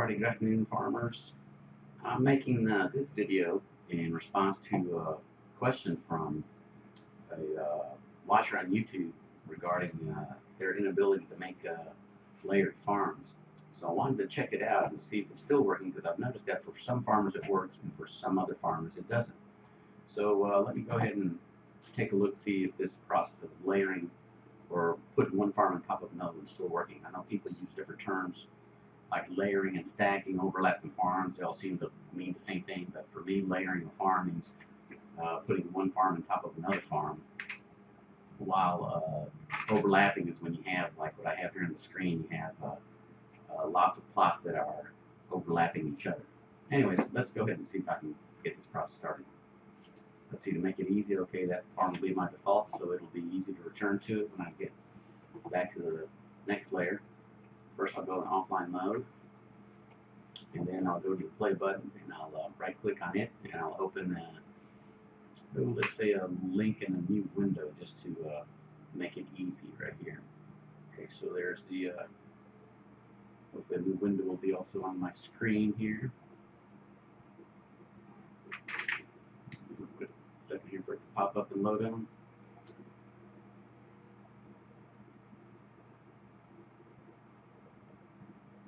Alrighty, good afternoon, farmers. I'm making this video in response to a question from a watcher on YouTube regarding their inability to make layered farms. So I wanted to check it out and see if it's still working, because I've noticed that for some farmers it works and for some other farmers it doesn't. So let me go ahead and take a look, see if this process of layering or putting one farm on top of another is still working. I know people use different terms like layering and stacking, overlapping farms. They all seem to mean the same thing, but for me, layering a farm means putting one farm on top of another farm, while overlapping is when you have, like what I have here on the screen, you have lots of plots that are overlapping each other. Anyways, let's go ahead and see if I can get this process started. Let's see, to make it easy, okay, that farm will be my default, so it'll be easy to return to it when I get back to the next layer. First, I'll go in offline mode, and then I'll go to the play button, and I'll right click on it, and I'll open let's say a link in a new window, just to make it easy right here. Okay, so there's the new window will be also on my screen here. Quick second here for it to pop up and load on.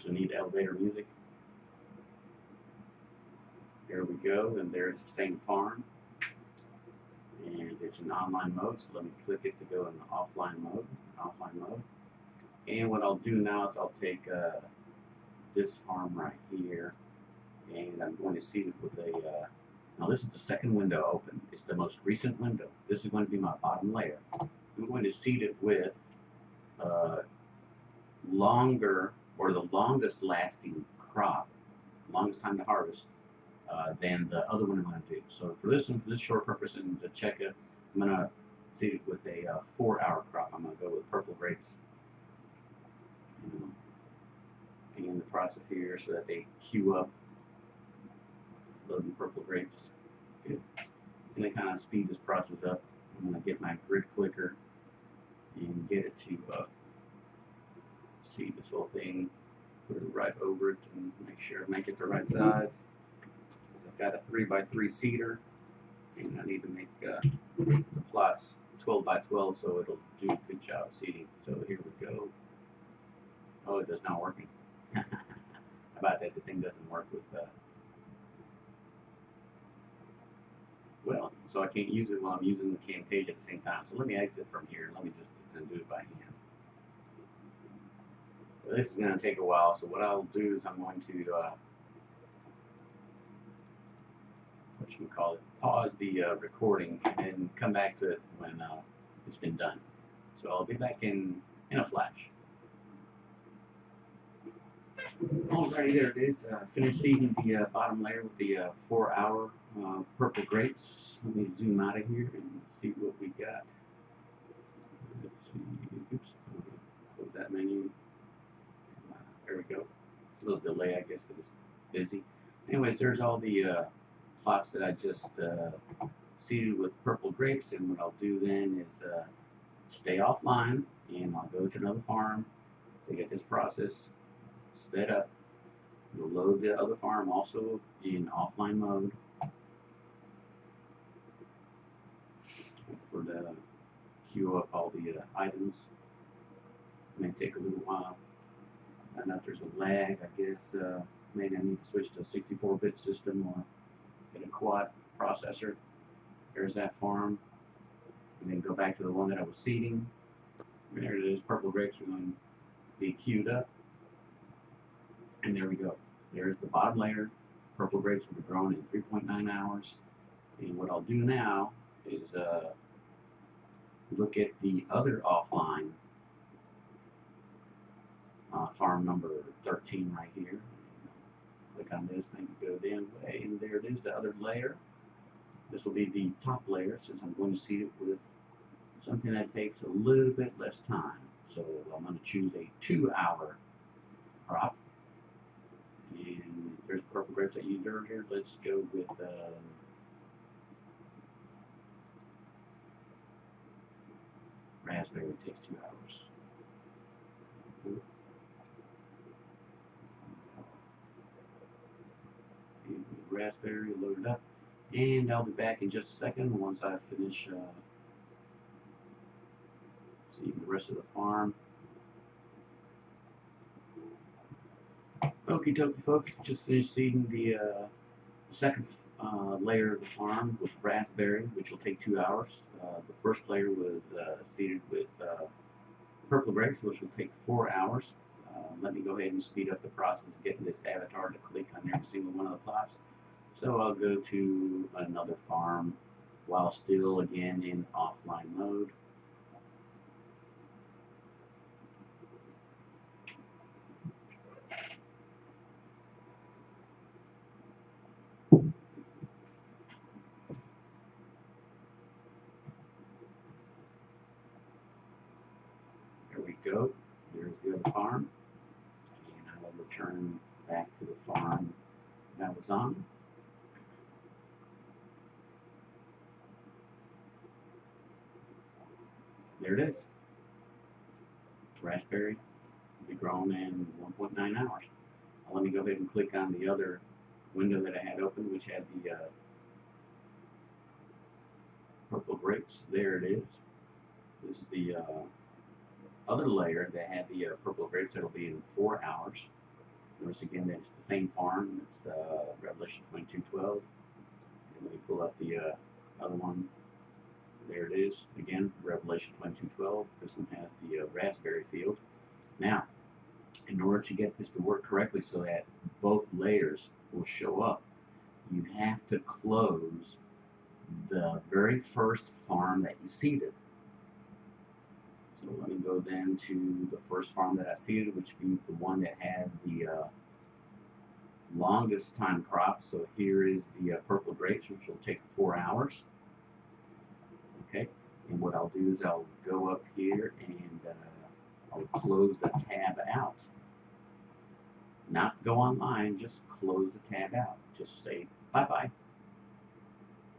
So we need elevator music. There we go, and there's the same farm, and it's in online mode. So let me click it to go in the offline mode. And what I'll do now is I'll take this farm right here, and I'm going to seed it with a. Now this is the second window open. It's the most recent window. This is going to be my bottom layer. I'm going to seed it with longer, or the longest lasting crop, longest time to harvest, than the other one I'm going to do. So for this one, for this short purpose and to check it, I'm going to seed it with a 4-hour crop. I'm going to go with purple grapes. Begin the process here so that they queue up, loading purple grapes. Good. And they kind of speed this process up. I'm going to get my grid clicker and get it to seed this whole thing, put it right over it, and make it the right size. I've got a 3x3 seeder, and I need to make the plots 12x12 so it'll do a good job seeding. So here we go. Oh, it does not working. How about that? The thing doesn't work with well, so I can't use it while I'm using the Camtasia at the same time. So let me exit from here. Let me just do it by hand. So this is going to take a while. So what I'll do is I'm going to pause the recording and then come back to it when it's been done. So I'll be back in a flash. Alrighty, there it is. Finished seeding the bottom layer with the 4-hour purple grapes. Let me zoom out of here and see what we got. Let's see. Oops. Close that menu. There we go. It's a little delay, I guess, because it's busy. Anyways, there's all the plots that I just seeded with purple grapes, and what I'll do then is stay offline, and I'll go to another farm to get this process sped up. We'll load the other farm also in offline mode for the queue up all the items. It may take a little while. I know if there's a lag, I guess maybe I need to switch to a 64-bit system or get a quad processor. There's that farm. And then go back to the one that I was seeding. There it is, purple grapes are going to be queued up. And there we go. There's the bottom layer. Purple grapes will be grown in 3.9 hours. And what I'll do now is look at the other offline farm number 13 right here. Click on this, make it go the way, and there it is, the other layer. This will be the top layer, since I'm going to seed it with something that takes a little bit less time. So I'm going to choose a 2-hour crop. And there's purple grapes I used earlier. Let's go with raspberry. It takes 2 hours. raspberry, load it up, and I'll be back in just a second once I finish seeding the rest of the farm. Okie dokie, folks, just finished seeding the second layer of the farm with raspberry, which will take 2 hours. The first layer was seeded with purple grapes, which will take 4 hours. Let me go ahead and speed up the process of getting this avatar to click on every single one of the plots. So I'll go to another farm while still again in offline mode. There we go. There's the other farm. And I will return back to the farm that was on. There it is. Raspberry will be grown in 1.9 hours. Now let me go ahead and click on the other window that I had open, which had the purple grapes. There it is. This is the other layer that had the purple grapes. That'll be in 4 hours. Notice again that it's the same farm. It's Revelation 22:12. And let me pull up the other one. There it is. Again, Revelation 22:12. This one has the raspberry field. Now, in order to get this to work correctly so that both layers will show up, you have to close the very first farm that you seeded. So let me go then to the first farm that I seeded, which would be the one that had the longest time crop. So here is the purple grapes, which will take 4 hours. Okay, and what I'll do is I'll go up here and I'll close the tab out. Not go online, just close the tab out. Just say bye-bye.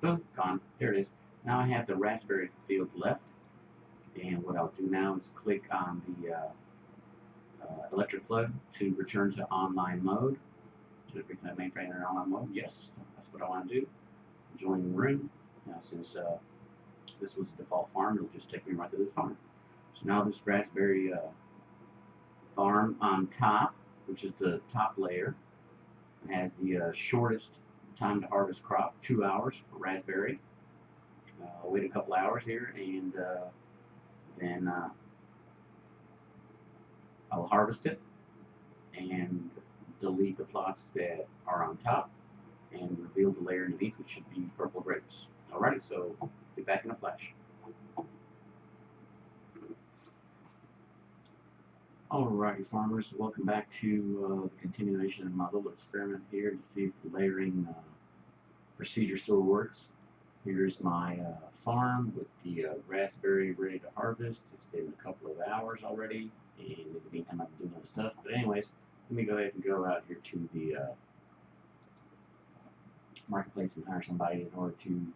Boom, gone. There it is. Now I have the raspberry field left. And what I'll do now is click on the electric plug to return to online mode. To bring that mainframe in online mode. Yes, that's what I want to do. Join the room. Now since this was the default farm, it'll just take me right to this farm. So now this raspberry farm on top, which is the top layer, has the shortest time to harvest crop, 2 hours for raspberry. I'll wait a couple hours here and then I'll harvest it and delete the plots that are on top and reveal the layer underneath, which should be purple grapes. Alrighty, so be back in a flash. Alrighty, farmers, welcome back to the continuation of my little experiment here to see if the layering procedure still works. Here's my farm with the raspberry ready to harvest. It's been a couple of hours already, and in the meantime I've been doing other stuff. But anyways, let me go ahead and go out here to the marketplace and hire somebody in order to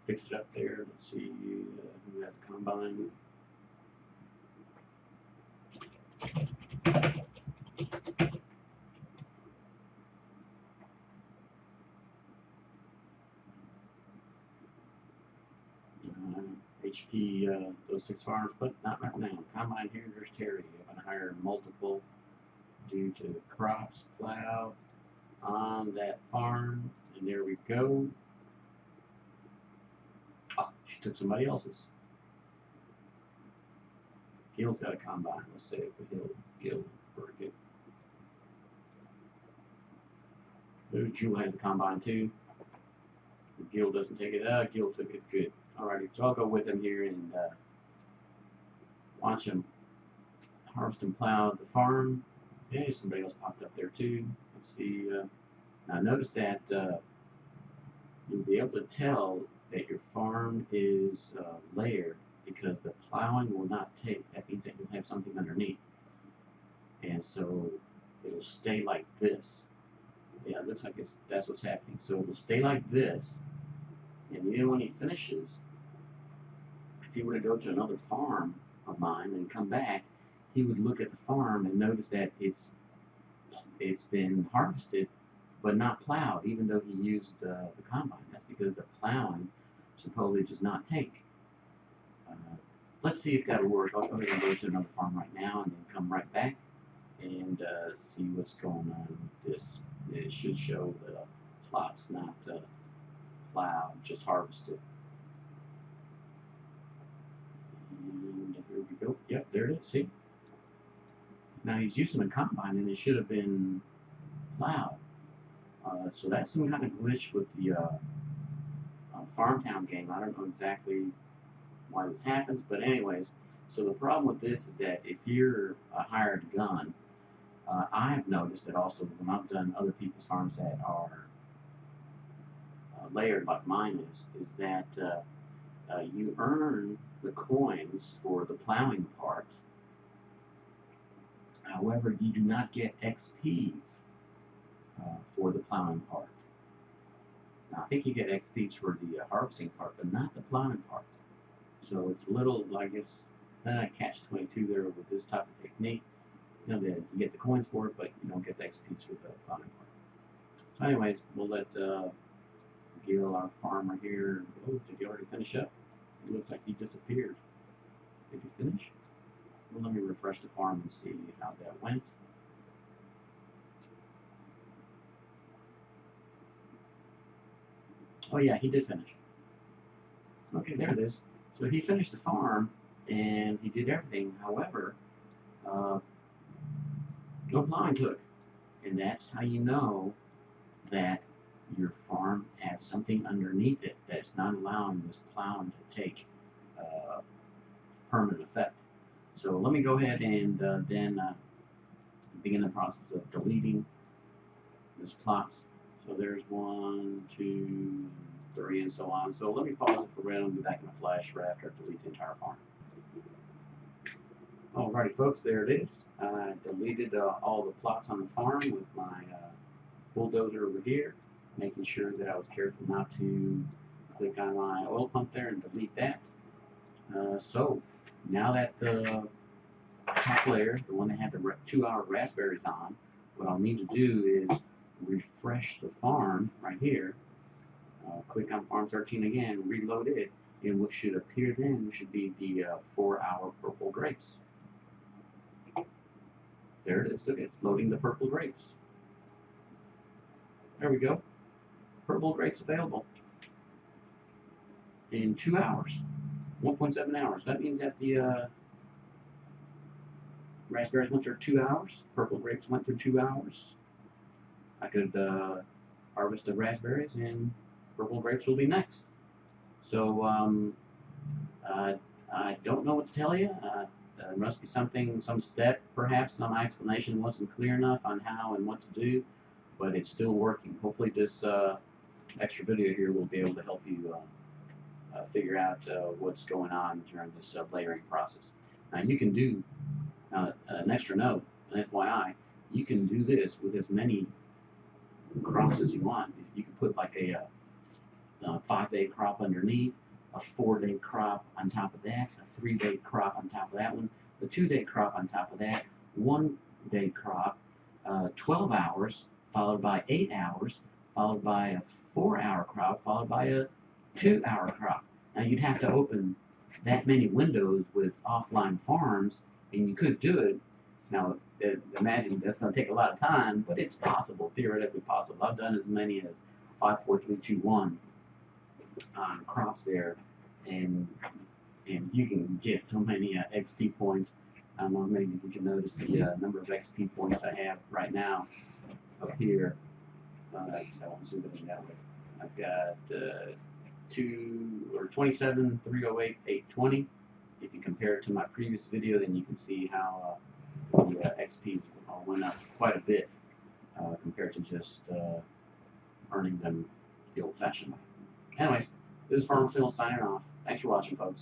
fix it up there. Let's see who has the combine. HP, those 6 farms, but not right now. Combine here, there's Terry. I'm going to hire multiple due to the crops plow on that farm. And there we go. Oh, she took somebody else's. Gil's got a combine. Let's say it for Gil. Very good. Jewel has a combine too. Gil doesn't take it. Gil took it. Good. Alrighty, so I'll go with him here and watch him harvest and plow the farm. Okay, somebody else popped up there too. Let's see. Now notice that you'll be able to tell that your farm is layered because the plowing will not take. That means that you'll have something underneath. And so it'll stay like this. Yeah, it looks like that's what's happening. So it'll stay like this. And even when he finishes, if he were to go to another farm of mine and come back, he would look at the farm and notice that it's it's been harvested but not plowed, even though he used the combine. That's because the plowing supposedly does not take. Let's see if that'll work. I'll go ahead and go to another farm right now and then come right back and see what's going on with this. It should show the plots not plowed, just harvested. And here we go. Yep, there it is. See? Now he's using a combine and it should have been plowed. So that's some kind of glitch with the FarmTown game. I don't know exactly why this happens, but anyways, so the problem with this is that if you're a hired gun, I've noticed that also when I've done other people's farms that are layered like mine is that you earn the coins for the plowing part. However, you do not get XPs for the plowing part. Now, I think you get XPs for the harvesting part, but not the plowing part. So it's a little, I guess, catch-22 there with this type of technique. You know, you get the coins for it, but you don't get the XPs for the plowing part. So anyways, we'll let Gil, our farmer here, oh, did he already finish up? It looks like he disappeared. Did he finish? Well, let me refresh the farm and see how that went. Oh yeah, he did finish. Okay, there it is. So he finished the farm and he did everything. However, no plowing took. And that's how you know that your farm has something underneath it that's not allowing this plowing to take permanent effect. So let me go ahead and then begin the process of deleting this plots. So there's 1, 2, 3, and so on. So let me pause it for a minute and be back in a flash right after I delete the entire farm. Alrighty folks, there it is. I deleted all the plots on the farm with my bulldozer over here, making sure that I was careful not to click on my oil pump there and delete that. So now that the top layer, the one that had the 2-hour raspberries on, what I'll need to do is refresh the farm right here. Click on farm 13 again, reload it, and what should appear then should be the 4-hour purple grapes. There it is. Look, it's loading the purple grapes. There we go. Purple grapes available in 2 hours, 1.7 hours. That means that the raspberries went through 2 hours. Purple grapes went through 2 hours. I could harvest the raspberries and purple grapes will be next. So I don't know what to tell you. There must be some step, perhaps my explanation wasn't clear enough on how and what to do, but it's still working. Hopefully this extra video here will be able to help you figure out what's going on during this layering process. Now you can do, an extra note, an FYI, you can do this with as many crops as you want. You can put like a 5-day crop underneath, a 4-day crop on top of that, a 3-day crop on top of that one, a 2-day crop on top of that, 1-day crop, 12 hours, followed by 8 hours, followed by a 4-hour crop, followed by a 2-hour crop. Now you'd have to open that many windows with offline farms, and you could do it. Now imagine that's going to take a lot of time, but it's possible, theoretically possible. I've done as many as 5, 4, 3, 2, 1 crops there, and you can get so many XP points. I don't know, maybe you can notice the number of XP points I have right now up here. I won't zoom it in that way. I've got 27, 308, 820. If you compare it to my previous video, then you can see how the XP went up quite a bit compared to just earning them the old-fashioned way. Anyways, this is FarmTown signing off. Thanks for watching, folks.